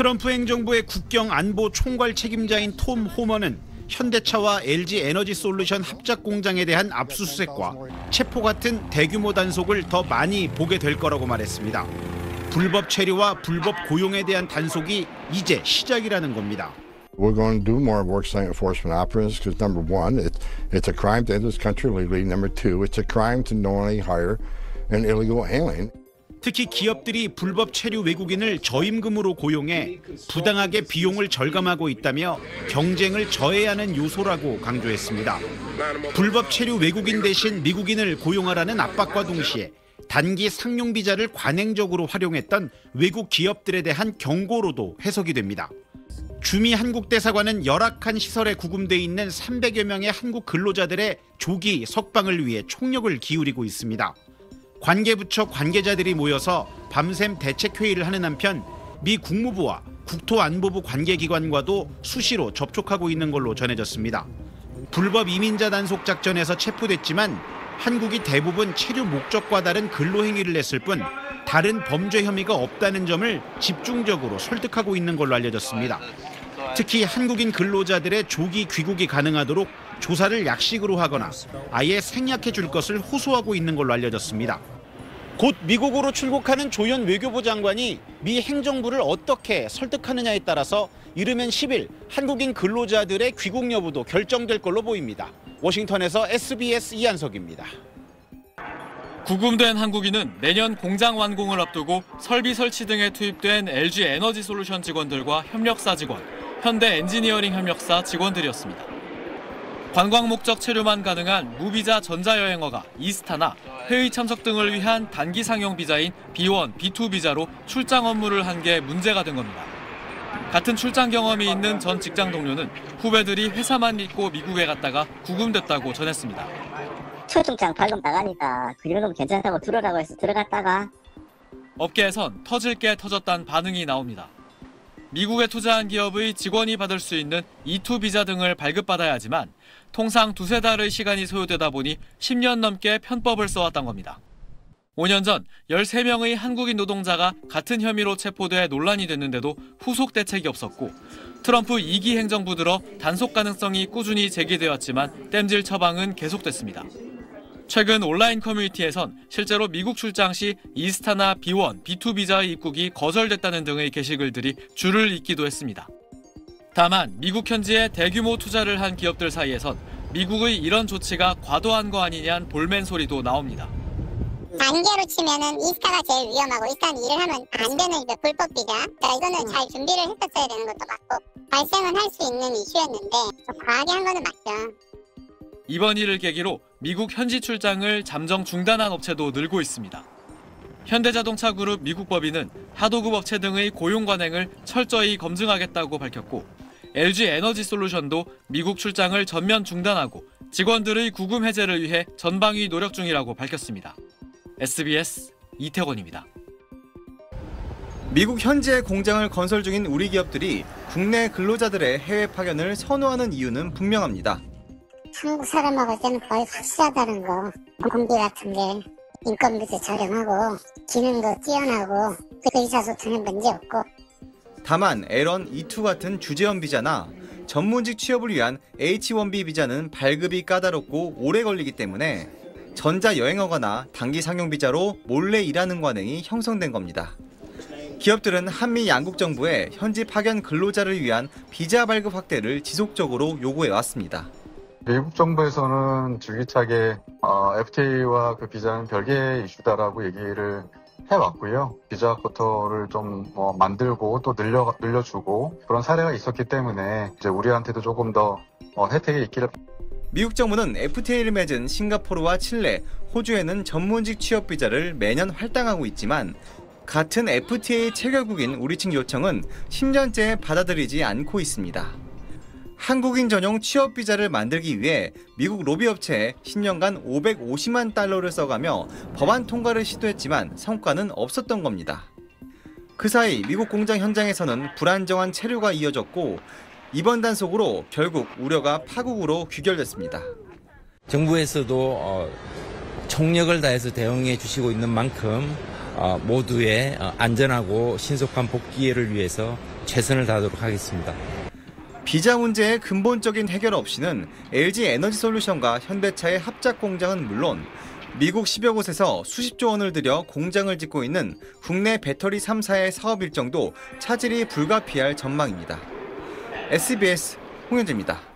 트럼프 행정부의 국경 안보 총괄 책임자인 톰 호머는 현대차와 LG 에너지솔루션 합작 공장에 대한 압수수색과 체포 같은 대규모 단속을 더 많이 보게 될 거라고 말했습니다. 불법 체류와 불법 고용에 대한 단속이 이제 시작이라는 겁니다. We're going to do more worksite enforcement operatives because number one, it's a crime to enter this country legally. Number two, it's a crime to knowingly hire an illegal alien. 특히 기업들이 불법 체류 외국인을 저임금으로 고용해 부당하게 비용을 절감하고 있다며 경쟁을 저해하는 요소라고 강조했습니다. 불법 체류 외국인 대신 미국인을 고용하라는 압박과 동시에 단기 상용 비자를 관행적으로 활용했던 외국 기업들에 대한 경고로도 해석이 됩니다. 주미 한국 대사관은 열악한 시설에 구금돼 있는 300여 명의 한국 근로자들의 조기 석방을 위해 총력을 기울이고 있습니다. 관계부처 관계자들이 모여서 밤샘 대책회의를 하는 한편 미 국무부와 국토안보부 관계기관과도 수시로 접촉하고 있는 걸로 전해졌습니다. 불법 이민자 단속 작전에서 체포됐지만 한국이 대부분 체류 목적과 다른 근로행위를 했을 뿐 다른 범죄 혐의가 없다는 점을 집중적으로 설득하고 있는 걸로 알려졌습니다. 특히 한국인 근로자들의 조기 귀국이 가능하도록 조사를 약식으로 하거나 아예 생략해 줄 것을 호소하고 있는 걸로 알려졌습니다. 곧 미국으로 출국하는 조현 외교부 장관이 미 행정부를 어떻게 설득하느냐에 따라서 이르면 10일 한국인 근로자들의 귀국 여부도 결정될 걸로 보입니다. 워싱턴에서 SBS 이한석입니다. 구금된 한국인은 내년 공장 완공을 앞두고 설비 설치 등에 투입된 LG 에너지솔루션 직원들과 협력사 직원, 현대 엔지니어링 협력사 직원들이었습니다. 관광 목적 체류만 가능한 무비자 전자여행어가 이스타나 회의 참석 등을 위한 단기 상용 비자인 B1, B2 비자로 출장 업무를 한 게 문제가 된 겁니다. 같은 출장 경험이 있는 전 직장 동료는 후배들이 회사만 믿고 미국에 갔다가 구금됐다고 전했습니다. 초중장 발급 나가니까 그 정도면 괜찮다고 들어라고 해서 들어갔다가 업계에선 터질 게 터졌다는 반응이 나옵니다. 미국에 투자한 기업의 직원이 받을 수 있는 E2 비자 등을 발급받아야 하지만 통상 두세 달의 시간이 소요되다 보니 10년 넘게 편법을 써왔던 겁니다. 5년 전 13명의 한국인 노동자가 같은 혐의로 체포돼 논란이 됐는데도 후속 대책이 없었고 트럼프 2기 행정부 들어 단속 가능성이 꾸준히 제기되었지만 땜질 처방은 계속됐습니다. 최근 온라인 커뮤니티에선 실제로 미국 출장 시 이스타나 B1, B2 비자의 입국이 거절됐다는 등의 게시글들이 줄을 잇기도 했습니다. 다만 미국 현지에 대규모 투자를 한 기업들 사이에선 미국의 이런 조치가 과도한 거 아니냐는 볼멘 소리도 나옵니다. 단계로 치면은 이스타가 제일 위험하고 이스타는 일을 하면 안 되는 불법 비자. 그러니까 이거는 잘 준비를 했었어야 되는 것도 맞고 발생은 할 수 있는 이슈였는데 좀 과하게 한 거는 맞죠. 이번 일을 계기로 미국 현지 출장을 잠정 중단한 업체도 늘고 있습니다. 현대자동차 그룹 미국 법인은 하도급 업체 등의 고용 관행을 철저히 검증하겠다고 밝혔고 LG 에너지솔루션도 미국 출장을 전면 중단하고 직원들의 구금 해제를 위해 전방위 노력 중이라고 밝혔습니다. SBS 이태곤입니다. 미국 현지에 공장을 건설 중인 우리 기업들이 국내 근로자들의 해외 파견을 선호하는 이유는 분명합니다. 한국 사람하고 때는 거의 확실하다는 거. 공비 같은 게 인건비도 저렴하고 기능도 뛰어나고 의사소통에 문제 없고. 다만 L1, E2 같은 주재원 비자나 전문직 취업을 위한 H1B 비자는 발급이 까다롭고 오래 걸리기 때문에 전자여행어거나 단기 상용 비자로 몰래 일하는 관행이 형성된 겁니다. 기업들은 한미 양국 정부에 현지 파견 근로자를 위한 비자 발급 확대를 지속적으로 요구해왔습니다. 미국 정부에서는 줄기차게 FTA와 그 비자는 별개의 이슈다라고 얘기를 해왔고요. 비자 쿼터를 좀 만들고 또 늘려주고 그런 사례가 있었기 때문에 이제 우리한테도 조금 더 혜택이 있기를. 미국 정부는 FTA를 맺은 싱가포르와 칠레, 호주에는 전문직 취업 비자를 매년 할당하고 있지만 같은 FTA 체결국인 우리 측 요청은 10년째 받아들이지 않고 있습니다. 한국인 전용 취업 비자를 만들기 위해 미국 로비 업체에 10년간 550만 달러를 써가며 법안 통과를 시도했지만 성과는 없었던 겁니다. 그 사이 미국 공장 현장에서는 불안정한 체류가 이어졌고 이번 단속으로 결국 우려가 파국으로 귀결됐습니다. 정부에서도 총력을 다해서 대응해 주시고 있는 만큼 모두의 안전하고 신속한 복귀를 위해서 최선을 다하도록 하겠습니다. 비자 문제의 근본적인 해결 없이는 LG 에너지솔루션과 현대차의 합작 공장은 물론 미국 10여 곳에서 수십조 원을 들여 공장을 짓고 있는 국내 배터리 3사의 사업 일정도 차질이 불가피할 전망입니다. SBS 홍현재입니다.